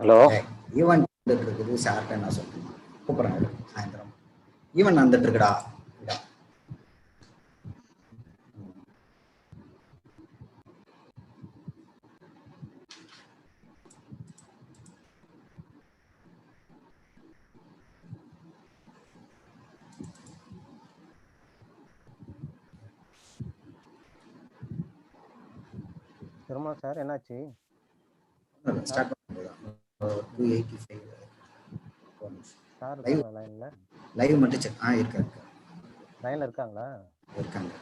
Hello even இருக்குது short என்ன சொல்லுங்க கூப்பிட்றாங்க சாயந்தரம் ஈவன் வந்துட்டு இருக்குடா. திரும்ப சார் என்னாச்சு? ஸ்டார்ட் பண்ணுங்க. 285 சார் இருக்காங்க லைன்ல? லைவ் மட்டும் செக். இருக்காங்க. லைன்ல இருக்காங்களா? இருக்காங்க.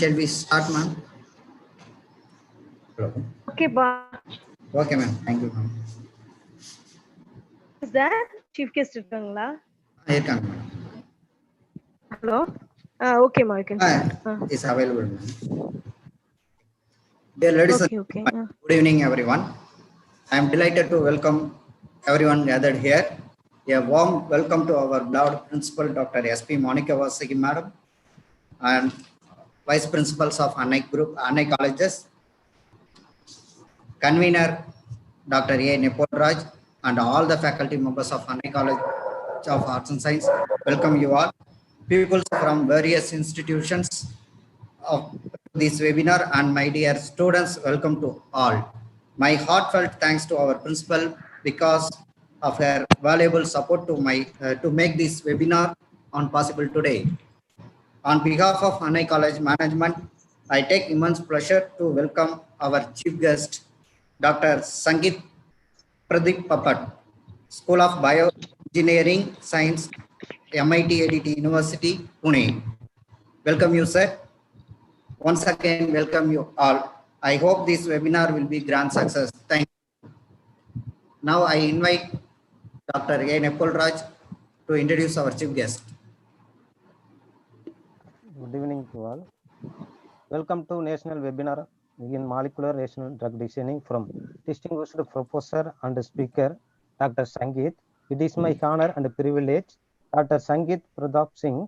Shall we start, ma'am? Hello. Okay, ba. Okay, ma'am. Thank you, ma'am. Is that chief guest irukangala? Irukanga, ma'am. Hello. Okay, ma. You can start. Is available, ma'am. Dear ladies and gentlemen, good evening, everyone. I am delighted to welcome everyone gathered here. A warm welcome to our beloved principal, Dr. S.P. Monica Vasagi, madam, and vice principals of Annai Group, Annai Colleges, convener Dr. A. Nepal Raj, and all the faculty members of Annai College of Arts and Science. Welcome you all. People from various institutions of this webinar, and my dear students, welcome to all. My heartfelt thanks to our principal because of her valuable support to make this webinar on possible today. On behalf of Annai College Management, I take immense pleasure to welcome our chief guest, Dr. Sangeet Pradeep Papat, School of Bioengineering Science, MIT ADT University, Pune. Welcome you, sir. Once again, welcome you all. I hope this webinar will be grand success. Thank you. Now I invite Dr. A. Nepal Raj to introduce our chief guest. Good evening to all. Welcome to National Webinar in Molecular Rational Drug Designing from distinguished professor and speaker Dr. Sangeet. It is my honor and privilege. Dr. Sangeet Pradap Singh,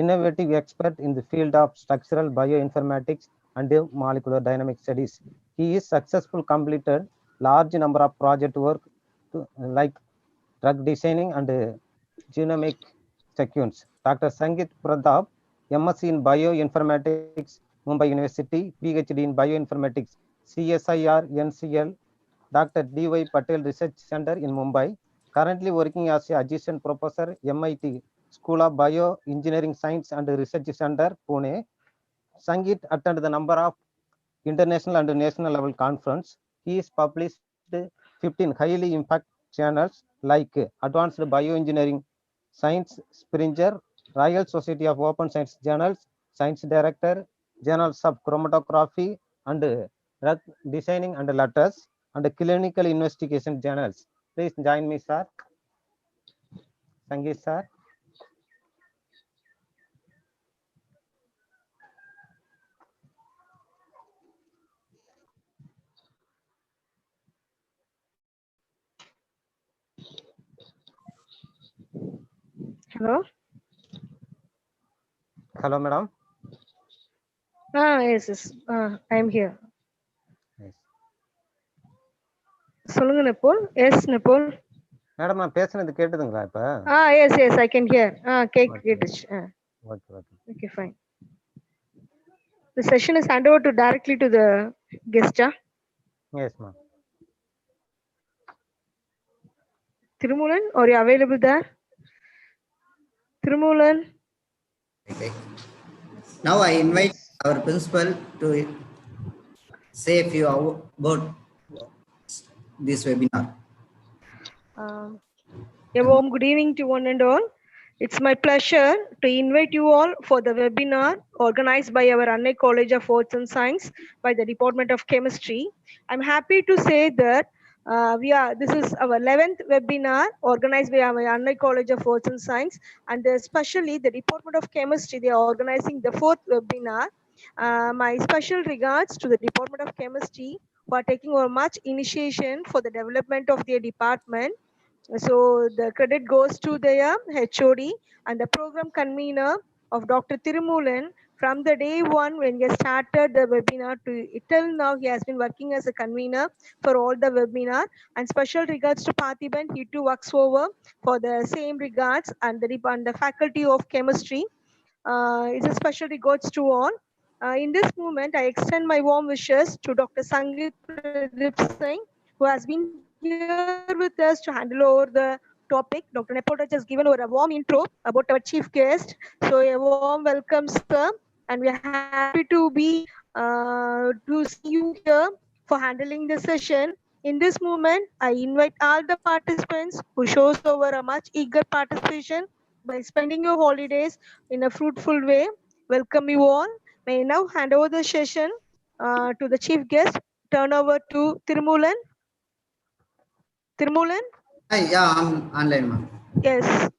innovative expert in the field of structural bioinformatics and molecular dynamic studies. He is successfully completed large number of project work like drug designing and genomic sequence. Dr. Sangeet Pradap, MSc in Bioinformatics, Mumbai University, PhD in Bioinformatics, CSIR NCL, Dr. D.Y. Patel Research Center in Mumbai, currently working as an adjunct professor, MIT School of Bioengineering Science and Research Center, Pune. Sangeet attended the number of international and national level conference. He is published 15 highly impact journals like Advanced Bioengineering Science, Springer, Royal Society of Open Science Journals, Science Director, Journals of Chromatography and Drug Designing and Letters, and Clinical Investigation Journals. Please join me, sir. Sangeet, sir. Hello. Hello, madam. Yes. I am here. Yes. சொல்லுங்க நெப்போல். S நெப்போல். Madam நான் பேசுனது கேட்டுதுங்களா இப்ப? Yes, I can hear. கேட்டுச்சு. Okay, fine. The session is handed over directly to the guest. Yes, ma'am. Thirumolan, are you available there? Thirumolan. Okay. Now I invite our principal to say a few about this webinar. A warm good evening to one and all. It's my pleasure to invite you all for the webinar organized by our Annai College of Arts and Science by the Department of Chemistry. I'm happy to say that this is our 11th webinar organized by our Annai College of Arts and Science, and especially the Department of Chemistry, they are organizing the 4th webinar. My special regards to the Department of Chemistry who are taking over much initiation for the development of their department. So the credit goes to their HOD and the program convener of Dr. Thirumolan. From the day one when he started the webinar to till now, he has been working as a convener for all the webinar. And special regards to Parthiban, he too works over for the same regards and the faculty of chemistry. It's a special regards to all. In this moment, I extend my warm wishes to Dr. Sangeet Pradeep Singh, who has been here with us to handle over the topic. Dr. Nepal has given over a warm intro about our chief guest. So a warm welcome, sir. And we are happy to see you here for handling the session. In this moment, I invite all the participants who shows over a much eager participation by spending your holidays in a fruitful way. Welcome you all. May I now hand over the session to the chief guest. Turn over to Thirumolan. Thirumolan? Hi, yeah, I'm online, ma'am. Yes.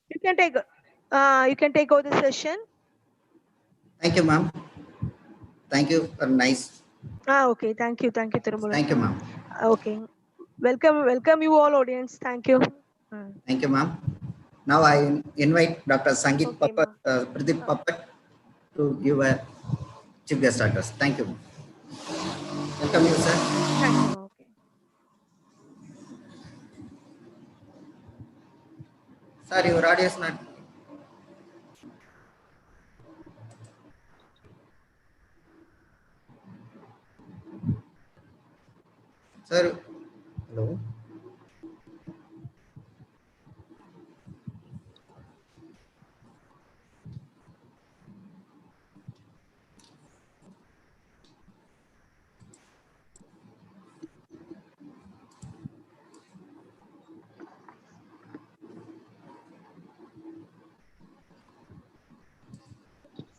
You can take over the session. Thank you, ma'am. Thank you for nice. Okay. Thank you, Thirumolan. Thank you, ma'am. Okay. Welcome you all, audience. Thank you. Thank you, ma'am. Now I invite Dr. Sangeet Okay, Pradeep Papat to give a chief guest address. Thank you. Welcome you, sir. Thank you. Okay. Sir, your audio is not. Sir, hello.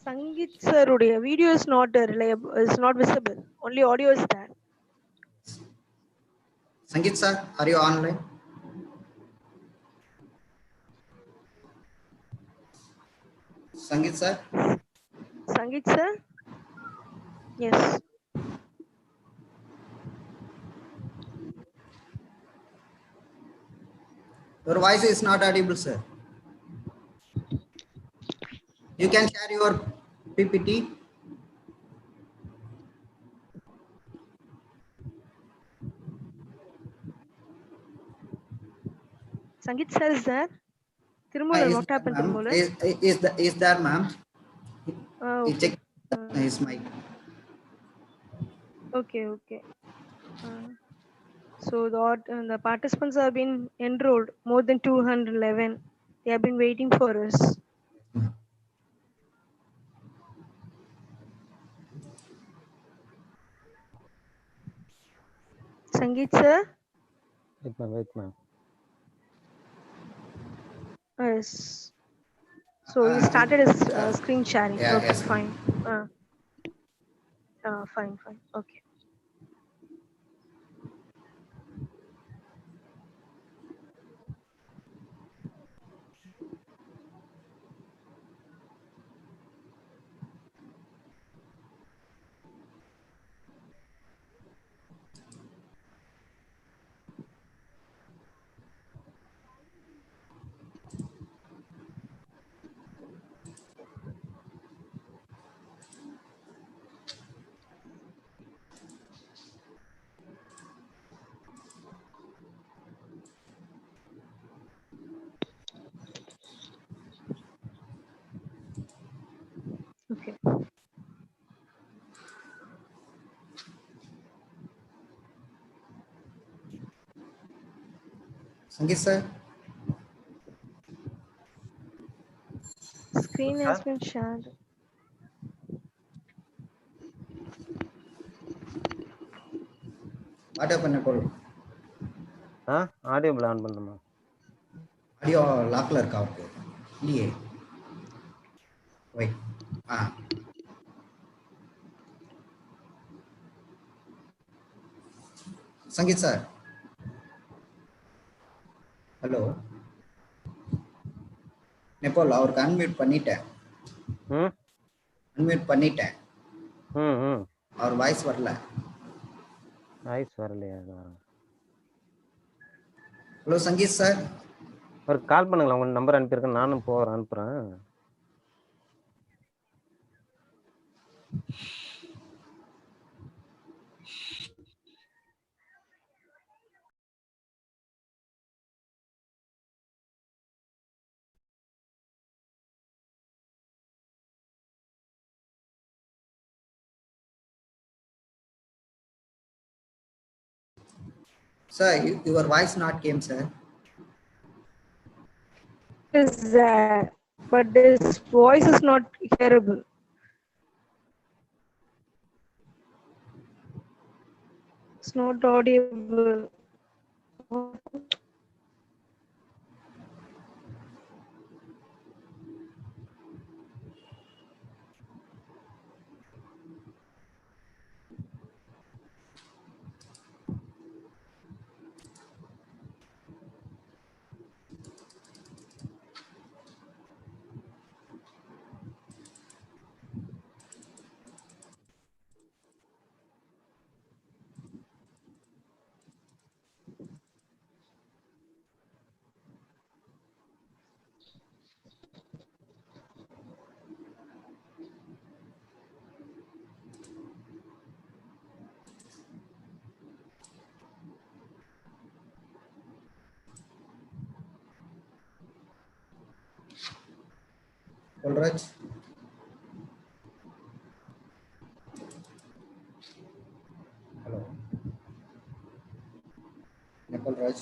Sangeet sir, video is not reliable, is not visible. Only audio is there. Sangeet sir, are you online? Sangeet sir? Sangeet sir? Yes. Your voice is not audible, sir. You can share your PPT. Sangeet sir is there? Thirumolan, what happened, Thirumolan? Is there, ma'am? Okay. Check his mic. Okay. So the participants have been enrolled, more than 211. They have been waiting for us. Sangeet sir? Wait, ma'am. Yes. So he started his screen sharing. Yeah, Okay, yes, fine. Fine. Okay. Okay. Sangeet sir? Screen has been shared. What happened, Nicole? Audio plan பண்ணுமா? Audio lockler இருக்கா? लिए wait संगीत sir hello நெப்போல் அவருக்கு unmute பண்ணிட்டேன் ம் unmute பண்ணிட்டேன் ம் ம் அவர் வாய்ஸ் வரல வாய்ஸ் வரலையா ஹலோ சங்கீத் சார் ஒரு கால் பண்ணுங்களேன், உங்க நம்பர் அனுப்பியிருக்கேன், நானும் அனுப்புறேன். sir your voice not came sir Is but his voice is not hearable. It's not audible. Polraj hello Nepal Raj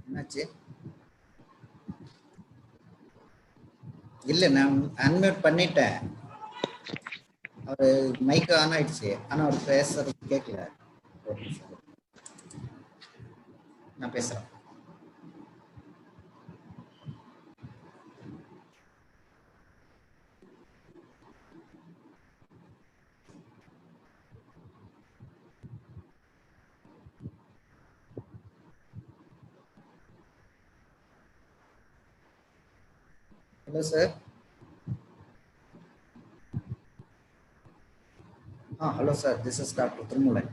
என்னாச்சு இல்ல நான் அன்மியூட் பண்ணிட்டேன் அவர் மைக் ஆன் ஆயிடுச்சு ஆனா அவர் பேசுறது கேட்கல நான் பேசுறேன் hello sir hello sir this is Dr. Thirumulan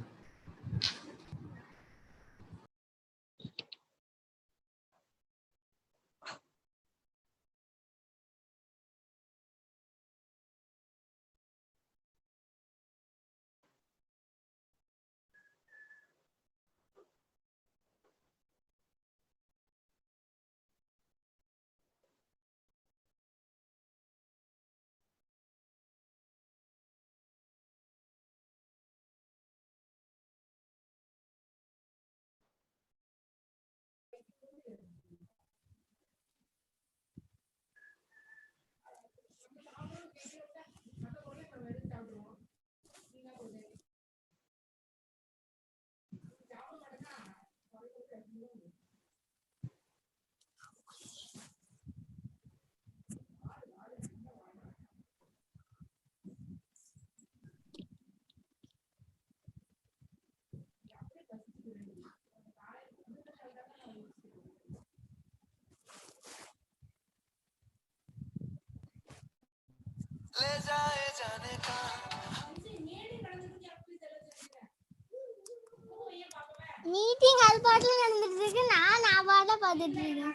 meeting அது பாட்டுல நடந்துட்டு இருக்கு நான் பாட்டை பார்த்துட்டு இருக்கேன்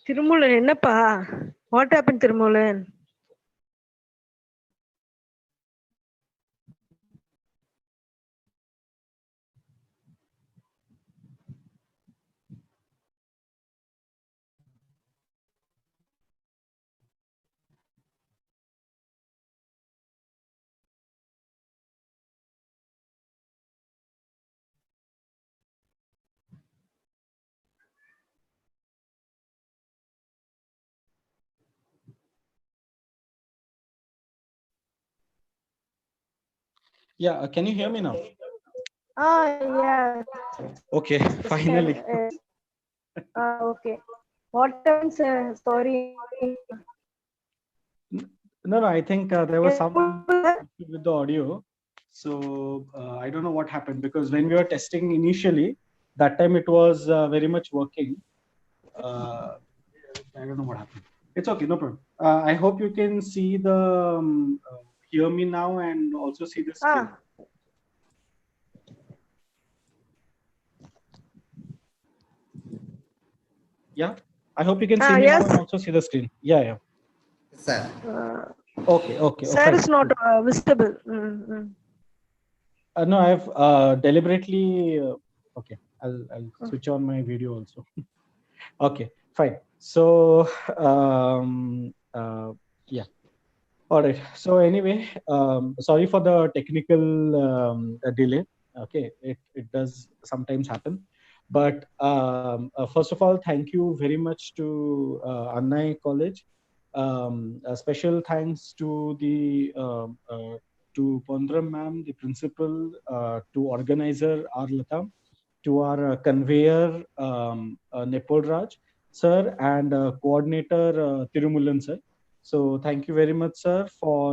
திருமூலன் என்னப்பா? What happened, Thirumoolan? Yeah, can you hear me now? Yeah. Okay, finally. Okay. What happened, sir? Sorry. No, I think there was some issue with the audio. So I don't know what happened, because when we were testing initially, that time it was very much working. I don't know what happened. It's okay, no problem. I hope you can see hear me now and also see the screen. Yeah, I hope you can see me now and also see the screen. Yeah. Sir. Okay. Sir is not visible. No, I've deliberately. Okay, I'll switch on my video also. Okay, fine. So yeah. All right. So anyway, sorry for the technical delay. Okay, it does sometimes happen. But first of all, thank you very much to Annai College. A special thanks to the to Pondram ma'am, the principal, to organizer Arlata, to our conveyor Nepal Raj sir, and coordinator Tirumulan sir. So thank you very much, sir, for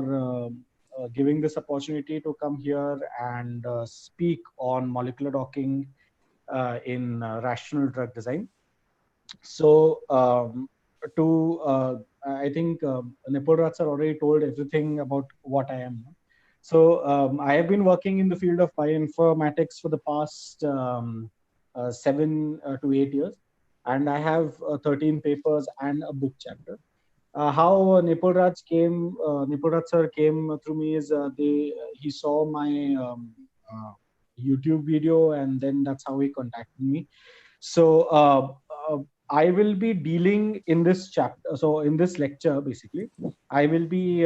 giving this opportunity to come here and speak on molecular docking in rational drug design. So I think Nepal Raj sir already told everything about what I am. So I have been working in the field of bioinformatics for the past 7 to 8 years, and I have 13 papers and a book chapter. How Nepal Raj sir came through me is he saw my YouTube video, and then that's how he contacted me. So I will be dealing in this chapter. So in this lecture, basically, I will be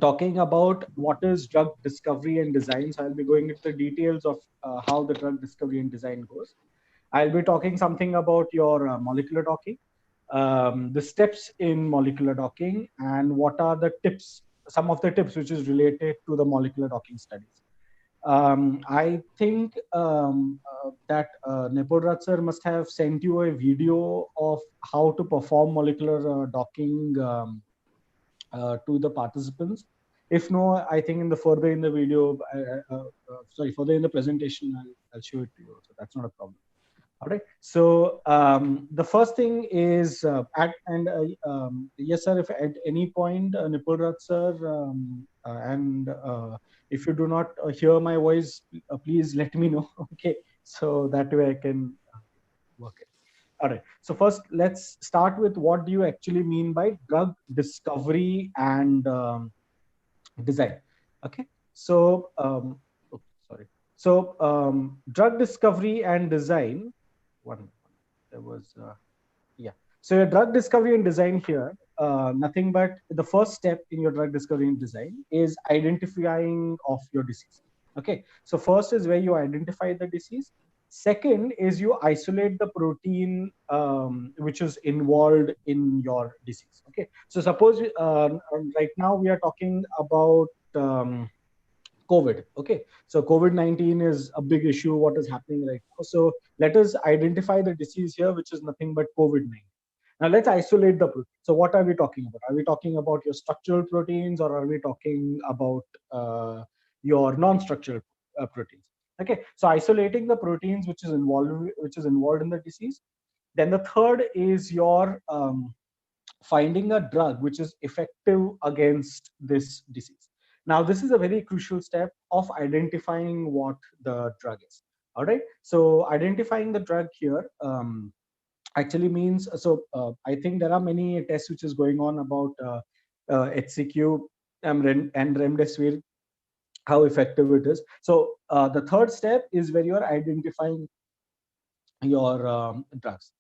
talking about what is drug discovery and design. So I'll be going into the details of how the drug discovery and design goes. I'll be talking something about your molecular docking, the steps in molecular docking, and what are the tips, some of the tips which is related to the molecular docking studies. I think that Nepal Raj sir must have sent you a video of how to perform molecular docking to the participants. If no, I think further in the video, further in the presentation, I'll show it to you. So that's not a problem. All right. So the first thing is yes, sir. If at any point, Nipul Raj sir, if you do not hear my voice, please let me know. Okay, so that way I can work it. All right. So first, let's start with what do you actually mean by drug discovery and design. Okay. So sorry. So drug discovery and design. There was yeah. So your drug discovery and design here, nothing but the first step in your drug discovery and design is identifying of your disease. Okay. So first is where you identify the disease. Second is you isolate the protein which is involved in your disease. Okay. So suppose right now we are talking about COVID. Okay, so COVID-19 is a big issue. What is happening right now? So let us identify the disease here, which is nothing but COVID-19. Now let's isolate the protein. So what are we talking about? Are we talking about your structural proteins, or are we talking about your non-structural proteins? Okay, so isolating the proteins which is involved in the disease. Then the third is your finding a drug which is effective against this disease. Now, this is a very crucial step of identifying what the drug is. All right. So identifying the drug here, actually means, so I think there are many tests which is going on about HCQ and remdesivir, how effective it is. So the third step is where you are identifying your drugs.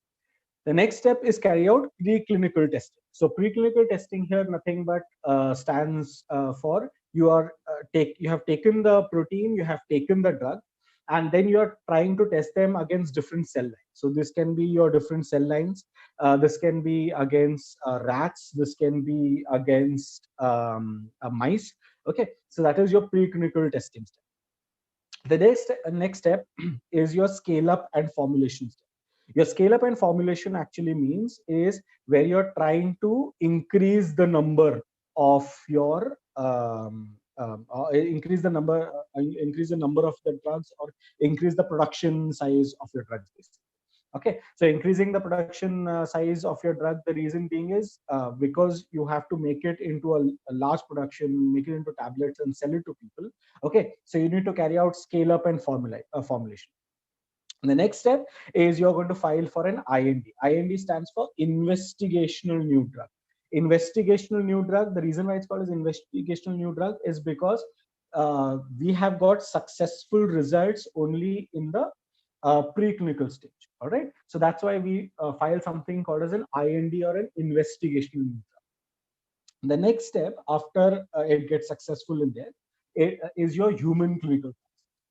The next step is carry out preclinical testing. So preclinical testing here nothing but stands for you have taken the protein, you have taken the drug, and then you are trying to test them against different cell lines. So this can be your different cell lines. This can be against rats. This can be against mice. Okay, so that is your preclinical testing step. The next step is your scale up and formulation step. Your scale up and formulation actually means is where you're trying to increase the number of your increase the number of the drugs, or increase the production size of your drugs, basically. Okay, so increasing the production size of your drug, the reason being is because you have to make it into a large production, make it into tablets and sell it to people. Okay, so you need to carry out scale up and formulation. The next step is you're going to file for an IND. IND stands for investigational new drug. Investigational new drug, the reason why it's called as investigational new drug is because we have got successful results only in the preclinical stage. All right, so that's why we file something called as an IND, or an investigational new drug. The next step after it gets successful in there, is your human clinical trials.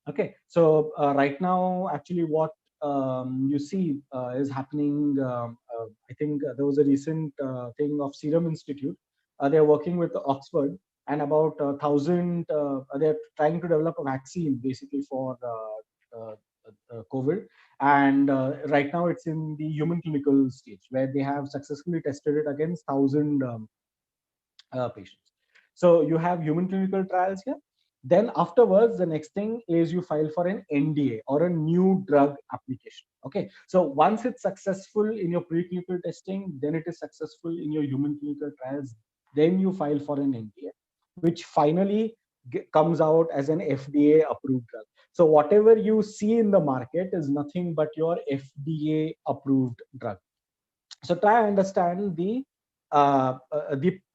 Okay, so right now, actually, what you see is happening. I think there was a recent thing of Serum Institute. They are working with Oxford, and about 1,000. They're trying to develop a vaccine, basically, for COVID. And right now, it's in the human clinical stage, where they have successfully tested it against 1,000 patients. So you have human clinical trials here. Then afterwards, the next thing is you file for an NDA, or a new drug application. Okay, so once it's successful in your preclinical testing, then it is successful in your human clinical trials, then you file for an NDA, which finally comes out as an FDA approved drug. So whatever you see in the market is nothing but your FDA approved drug. So try to understand the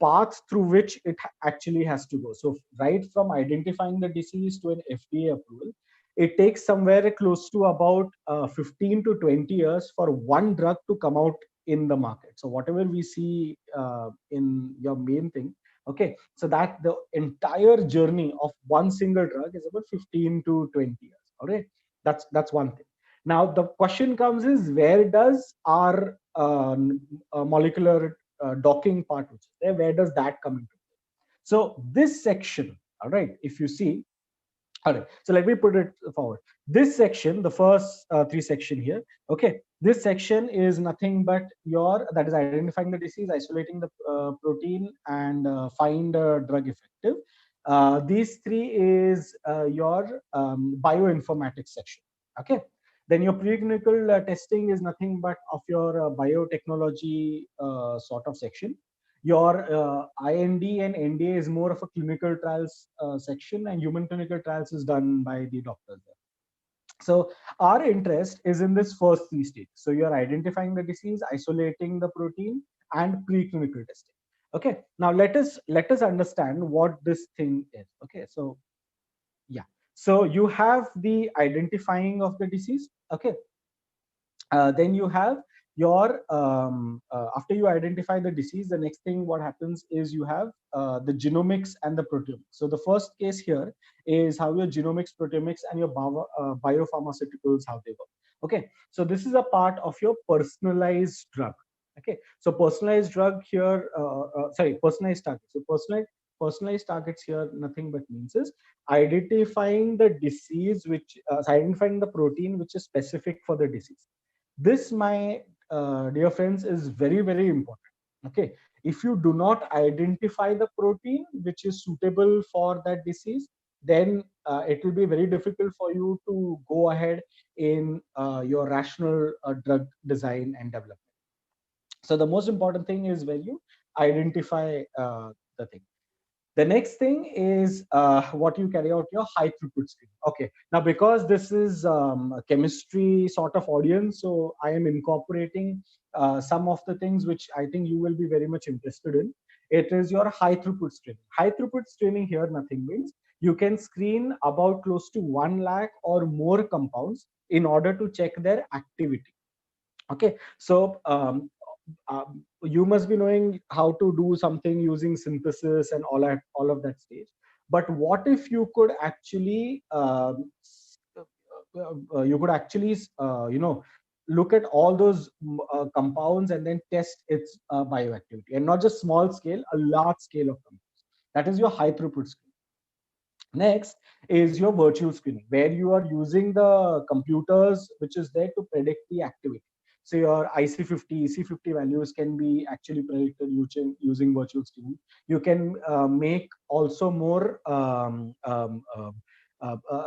path through which it actually has to go. So right from identifying the disease to an FDA approval, it takes somewhere close to about 15 to 20 years for one drug to come out in the market. So whatever we see in your main thing, okay, so that the entire journey of one single drug is about 15 to 20 years. All right, that's one thing. Now the question comes is, where does our molecular docking part, which is there, where does that come into play? So this section, all right, if you see, all right, so let me put it forward. This section, the first three section here, okay, this section is nothing but that is identifying the disease, isolating the protein, and find a drug effective. These three is your bioinformatics section. Okay, then your preclinical testing is nothing but of your biotechnology sort of section. Your IND and NDA is more of a clinical trials section, and human clinical trials is done by the doctors there. So our interest is in this first three stages. So you're identifying the disease, isolating the protein, and preclinical testing. Okay, now let us understand what this thing is. Okay, so yeah, so you have the identifying of the disease. Okay, then you have your after you identify the disease, the next thing what happens is you have the genomics and the proteomics. So the first case here is how your genomics, proteomics, and your biopharmaceuticals, how they work. Okay, so this is a part of your personalized drug. Okay, so personalized drug here, personalized target. So personalized targets here nothing but means is identifying the disease, which identifying the protein which is specific for the disease. This, my dear friends, is very, very important. Okay, if you do not identify the protein which is suitable for that disease, then it will be very difficult for you to go ahead in your rational drug design and development. So the most important thing is when you identify the thing. The next thing is what you carry out your high throughput screening. Okay, now because this is a chemistry sort of audience, so I am incorporating some of the things which I think you will be very much interested in. It is your high throughput screening. High throughput screening here nothing means you can screen about close to 1 lakh or more compounds in order to check their activity. Okay, so you must be knowing how to do something using synthesis and all of that stage. But what if you could actually look at all those compounds and then test its bioactivity, and not just small scale, a large scale of compounds. That is your high throughput screen. Next is your virtual screening, where you are using the computers which is there to predict the activity. So your IC50, EC50 values can be actually predicted using virtual screening. You can make also more a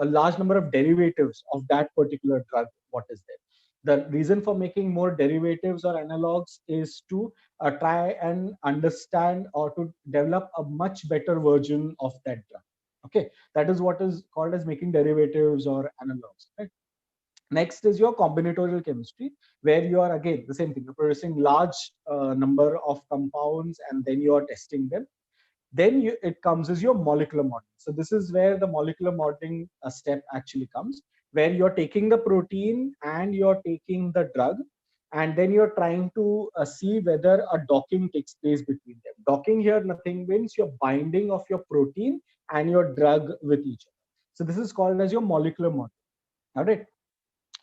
large number of derivatives of that particular drug, what is there. The reason for making more derivatives or analogs is to try and understand or to develop a much better version of that drug. Okay, that is what is called as making derivatives or analogs, right? Next is your combinatorial chemistry, where you are again the same thing. You're producing large number of compounds and then you are testing them. Then it comes as your molecular modeling. So this is where the molecular modeling step actually comes, where you're taking the protein and you're taking the drug, and then you're trying to see whether a docking takes place between them. Docking here nothing means your binding of your protein and your drug with each other. So this is called as your molecular modeling. All right.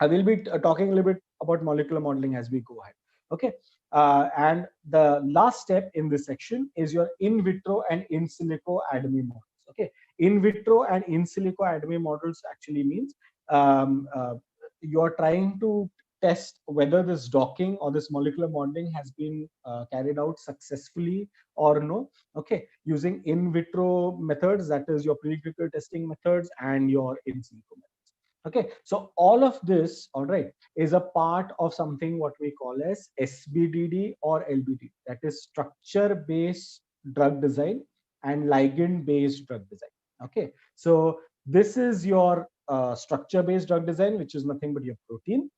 I will be talking a little bit about molecular modeling as we go ahead. Okay. And the last step in this section is your in vitro and in silico ADME models. Okay. In vitro and in silico ADME models actually means you're trying to test whether this docking or this molecular modeling has been carried out successfully or no. Okay, using in vitro methods, that is your preclinical testing methods, and your in silico methods. Okay, so all of this, all right, is a part of something what we call as SBDD or LBD, that is structure based drug design and ligand based drug design. Okay, so this is your structure based drug design, which is nothing but your protein,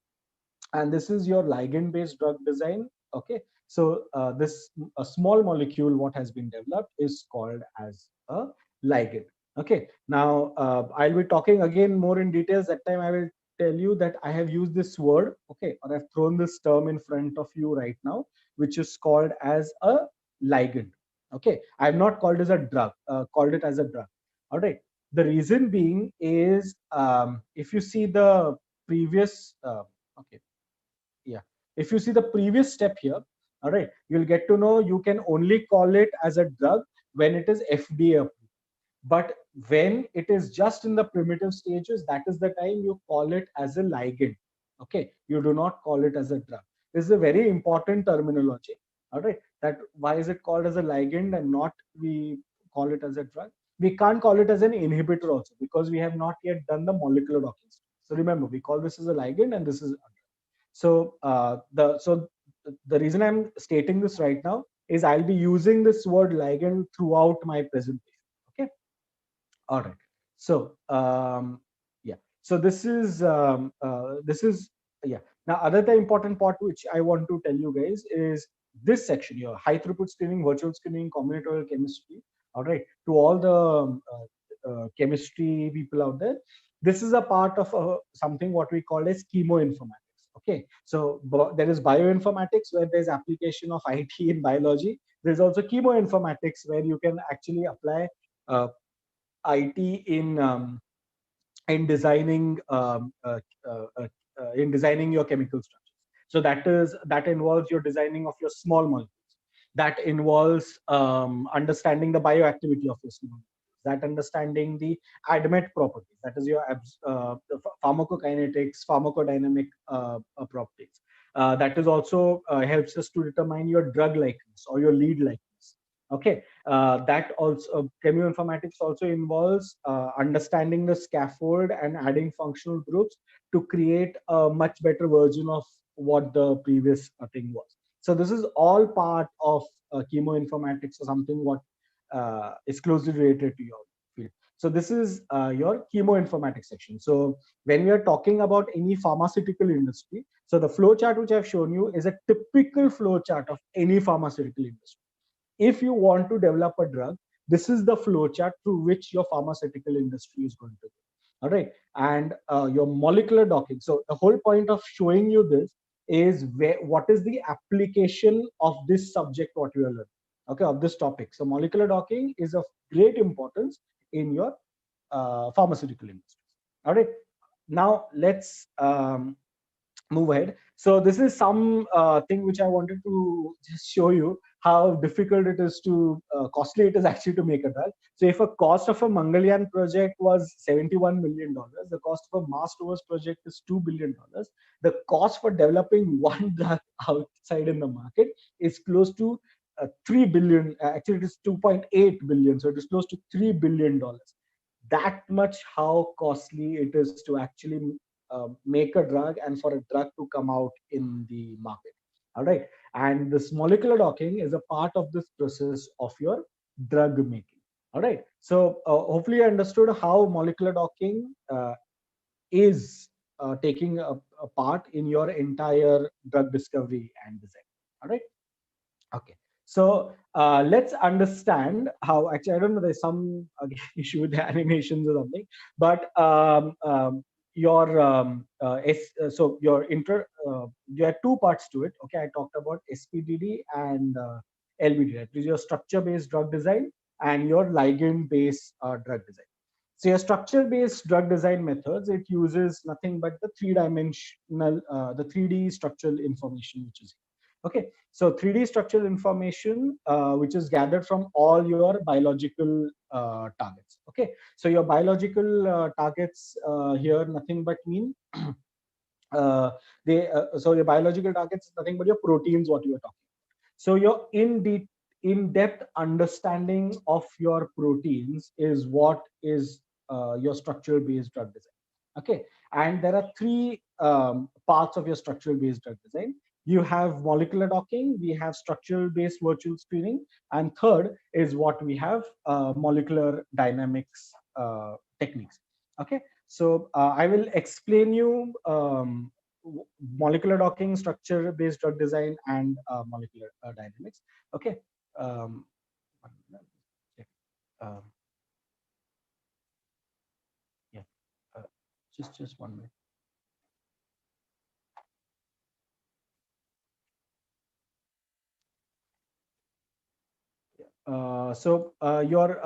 and this is your ligand based drug design. Okay, so this a small molecule what has been developed is called as a ligand. Okay, now I'll be talking again more in details. That time I will tell you that I have used this word, okay, or I've thrown this term in front of you right now, which is called as a ligand. Okay, I have not called it as a drug, called it as a drug. All right, the reason being is if you see the previous okay, yeah, if you see the previous step here, all right, you'll get to know you can only call it as a drug when it is FDA approved. But when it is just in the primitive stages, that is the time you call it as a ligand. Okay, you do not call it as a drug. This is a very important terminology. All right, that why is it called as a ligand and not we call it as a drug? We can't call it as an inhibitor also because we have not yet done the molecular docking. So remember, we call this as a ligand and this is a drug. So the reason I'm stating this right now is I'll be using this word ligand throughout my presentation. Okay. All right. So yeah. So this is yeah. Now other important part which I want to tell you guys is this section here: high throughput screening, virtual screening, combinatorial chemistry. All right. To all the chemistry people out there, this is a part of something what we call as chemoinformatics. Okay, so there is bioinformatics where there's application of IT in biology. There's also chemoinformatics where you can actually apply IT in designing your chemical structures. So that involves your designing of your small molecules. That involves understanding the bioactivity of your small molecules. That understanding the ADMET properties, that is your pharmacokinetics, pharmacodynamic properties. That is also helps us to determine your drug likeness or your lead likeness. Okay, that also chemoinformatics also involves understanding the scaffold and adding functional groups to create a much better version of what the previous thing was. So this is all part of chemoinformatics or something what is closely related to your field. So this is your chemoinformatics section. So when we are talking about any pharmaceutical industry, so the flow chart which I've shown you is a typical flow chart of any pharmaceutical industry. If you want to develop a drug, this is the flow chart through which your pharmaceutical industry is going to go. All right. And your molecular docking. So the whole point of showing you this is what is the application of this subject, what you are learning, okay, of this topic. So molecular docking is of great importance in your pharmaceutical industry. All right. Now let's move ahead. So this is some thing which I wanted to just show you how difficult it is to costly it is actually to make a drug. So if a cost of a Mangalyaan project was $71 million, the cost of a Mars Rovers project is $2 billion. The cost for developing one drug outside in the market is close to 3 billion. Actually, it is 2.8 billion. So it is close to $3 billion. That much how costly it is to actually make a drug and for a drug to come out in the market. All right. And this molecular docking is a part of this process of your drug making. All right. So hopefully you understood how molecular docking is taking a part in your entire drug discovery and design. All right. Okay. So let's understand how, actually, I don't know, there's some issue with the animations or something, but so your you had two parts to it. Okay, I talked about SPDD and LBD. That is your structure-based drug design and your ligand-based drug design. So your structure-based drug design methods, it uses nothing but the three-dimensional, the 3D structural information which is here. Okay, so 3D structural information which is gathered from all your biological targets. Okay, so your biological targets here nothing but mean so your biological targets nothing but your proteins, what you are talking about. So your in-depth understanding of your proteins is what is your structural based drug design. Okay, and there are three parts of your structural based drug design. You have molecular docking, we have structural based virtual screening, and third is what we have molecular dynamics techniques. Okay, so I will explain you molecular docking, structure based drug design, and molecular dynamics. Okay. Yeah, just 1 minute. So your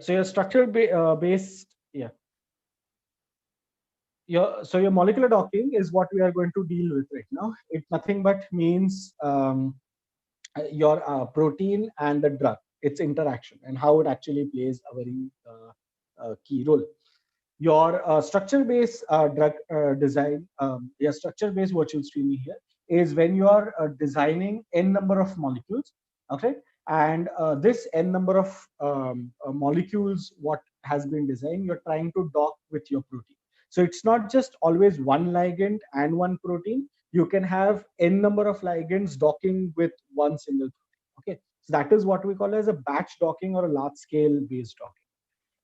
so your structure based, so your molecular docking is what we are going to deal with right now. It nothing but means your protein and the drug, its interaction and how it actually plays a very key role. Your structure-based drug design, your structure-based virtual screening here is when you are designing n number of molecules, okay, and this n number of molecules what has been designed, you're trying to dock with your protein. So it's not just always one ligand and one protein. You can have n number of ligands docking with one single protein. Okay, so that is what we call as a batch docking or a large-scale based docking.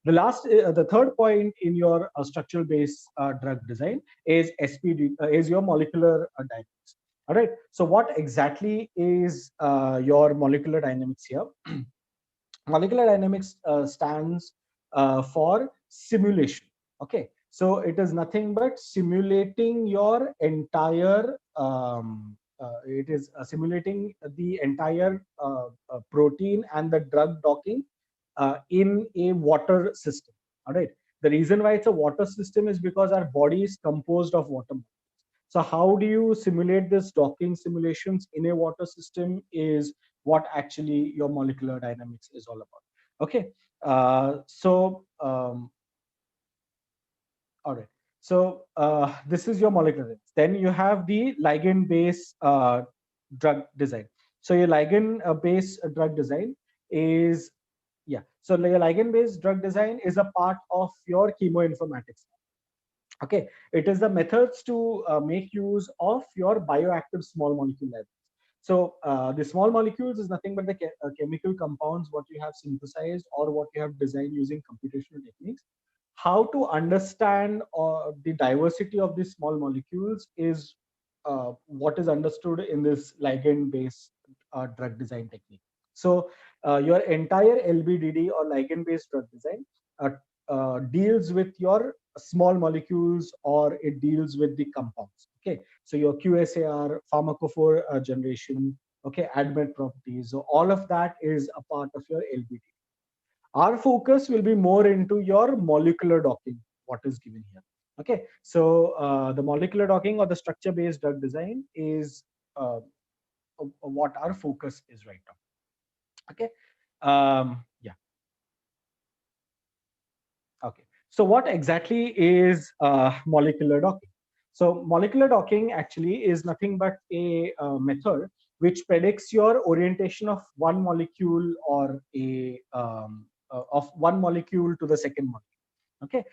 The third point in your structural based drug design is SPD, is your molecular dynamics. All right. So what exactly is your molecular dynamics here? Molecular dynamics stands for simulation. Okay. So it is nothing but simulating your entire. It is simulating the entire protein and the drug docking in a water system. All right. The reason why it's a water system is because our body is composed of water. So how do you simulate this docking simulations in a water system is what actually your molecular dynamics is all about. Okay. All right. So this is your molecular dynamics. Then you have the ligand-based drug design. So your ligand-based drug design is so your ligand-based drug design is a part of your chemoinformatics. Okay, it is the methods to make use of your bioactive small molecule libraries. So the small molecules is nothing but the chemical compounds what you have synthesized or what you have designed using computational techniques. How to understand the diversity of these small molecules is what is understood in this ligand-based drug design technique. So your entire LBDD or ligand-based drug design deals with your small molecules, or it deals with the compounds. Okay, so your QSAR, pharmacophore generation, okay, ADMET properties. So all of that is a part of your LBDD. Our focus will be more into your molecular docking, what is given here. Okay, so the molecular docking or the structure-based drug design is what our focus is right now. Okay, yeah. Okay, so what exactly is molecular docking? So molecular docking actually is nothing but a method which predicts your orientation of one molecule or a of one molecule to the second molecule. Okay,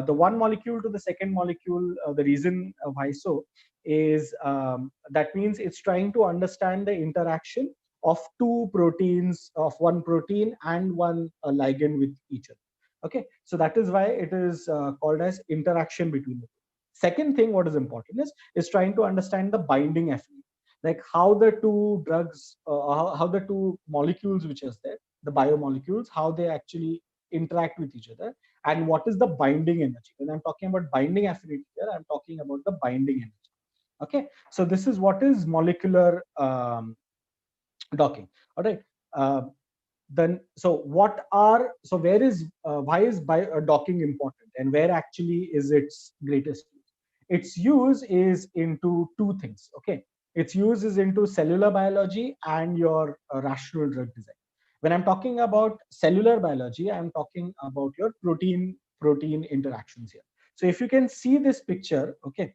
the one molecule to the second molecule, the reason why so is that means it's trying to understand the interaction of two proteins, of one protein and one ligand with each other. Okay, so that is why it is called as interaction between the two. Second thing what is important is trying to understand the binding affinity, like how the two drugs, how the two molecules which is there, the biomolecules, how they actually interact with each other, and what is the binding energy. When I'm talking about binding affinity here, I'm talking about the binding energy. Okay, so this is what is molecular docking. All right. Then so what are, so where is why is docking important, and where actually is its greatest use? Its use is into two things. Okay, its use is into cellular biology and your rational drug design. When I'm talking about cellular biology, I'm talking about your protein interactions here. So if you can see this picture, okay,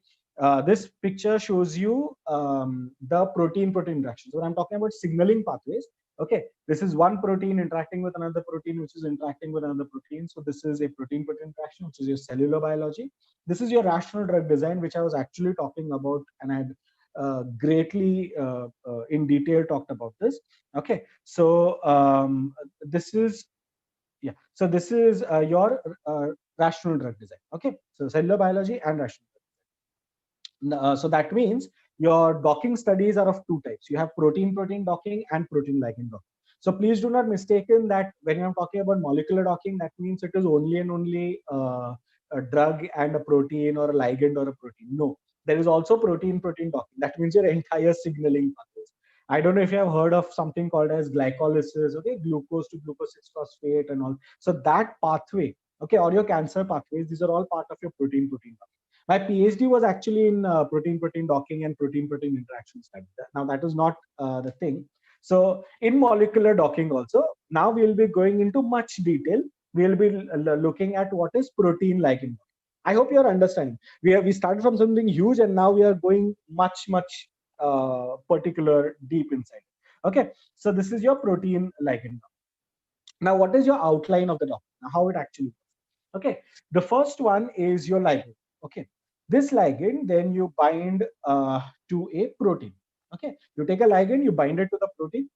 this picture shows you the protein interactions. When I'm talking about signaling pathways, okay, this is one protein interacting with another protein, which is interacting with another protein. So this is a protein interaction, which is your cellular biology. This is your rational drug design, which I was actually talking about, and I had greatly in detail talked about this. Okay, so this is, yeah, so this is your rational drug design. Okay, so cellular biology and rational. So that means your docking studies are of two types. You have protein docking and protein ligand docking. So please do not mistaken that when I'm talking about molecular docking, that means it is only and only a drug and a protein, or a ligand or a protein. No, there is also protein docking. That means your entire signaling pathways. I don't know if you have heard of something called as glycolysis, okay, glucose to glucose 6-phosphate and all. So that pathway, okay, or your cancer pathways, these are all part of your protein docking. My PhD was actually in protein docking and protein interaction study. Now that is not the thing. So in molecular docking also, now we will be going into much detail. We will be looking at what is protein ligand. I hope you are understanding. We started from something huge, and now we are going much particular deep inside. Okay, so this is your protein ligand. Now what is your outline of the document? Now how it actually works? Okay, the first one is your ligand. Okay, this ligand, then you bind to a protein. Okay, you take a ligand, you bind it to the protein,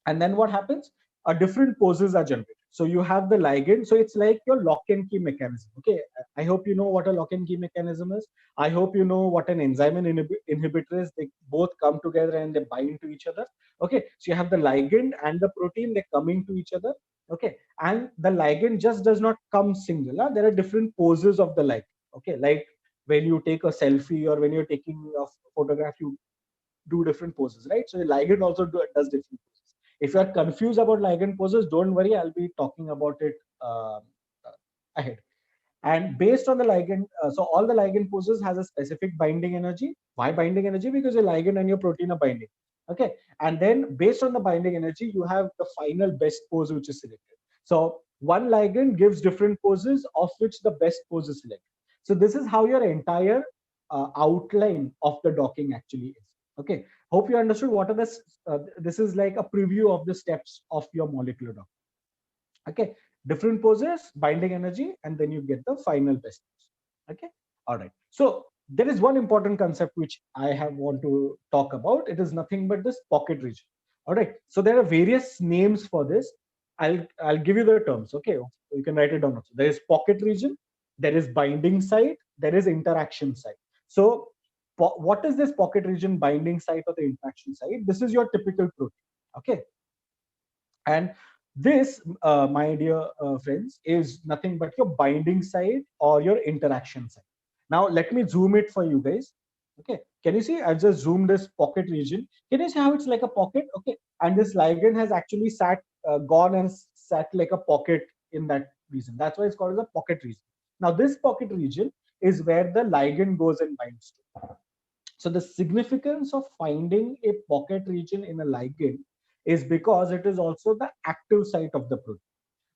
and then what happens? Different poses are generated. So you have the ligand. So it's like your lock and key mechanism. Okay, I hope you know what a lock and key mechanism is. I hope you know what an enzyme and inhibitor is. They both come together and they bind to each other. Okay, so you have the ligand and the protein, they're coming to each other. Okay, and the ligand just does not come singular. There are different poses of the ligand. Okay, like when you take a selfie or when you're taking a photograph, you do different poses, right? So the ligand also does different poses. If you are confused about ligand poses, don't worry, I'll be talking about it ahead. And based on the ligand, so all the ligand poses has a specific binding energy. Why binding energy? Because your ligand and your protein are binding. Okay, and then based on the binding energy, you have the final best pose which is selected. So one ligand gives different poses, of which the best pose is selected. So this is how your entire outline of the docking actually is. Okay, hope you understood what are the this is like a preview of the steps of your molecular docking. Okay, different poses, binding energy, and then you get the final best pose. Okay, all right. So there is one important concept which I have want to talk about. It is nothing but this pocket region. All right. So there are various names for this. I'll give you the terms. Okay. You can write it down also. There is pocket region, there is binding site, there is interaction site. So what is this pocket region, binding site, or the interaction site? This is your typical protein. Okay. And this, my dear friends, is nothing but your binding site or your interaction site. Now, let me zoom it for you guys. Okay, can you see? I've just zoomed this pocket region. Can you see how it's like a pocket? Okay, and this ligand has actually gone and sat like a pocket in that region. That's why it's called as a pocket region. Now, this pocket region is where the ligand goes and binds to. So the significance of finding a pocket region in a ligand is because it is also the active site of the protein.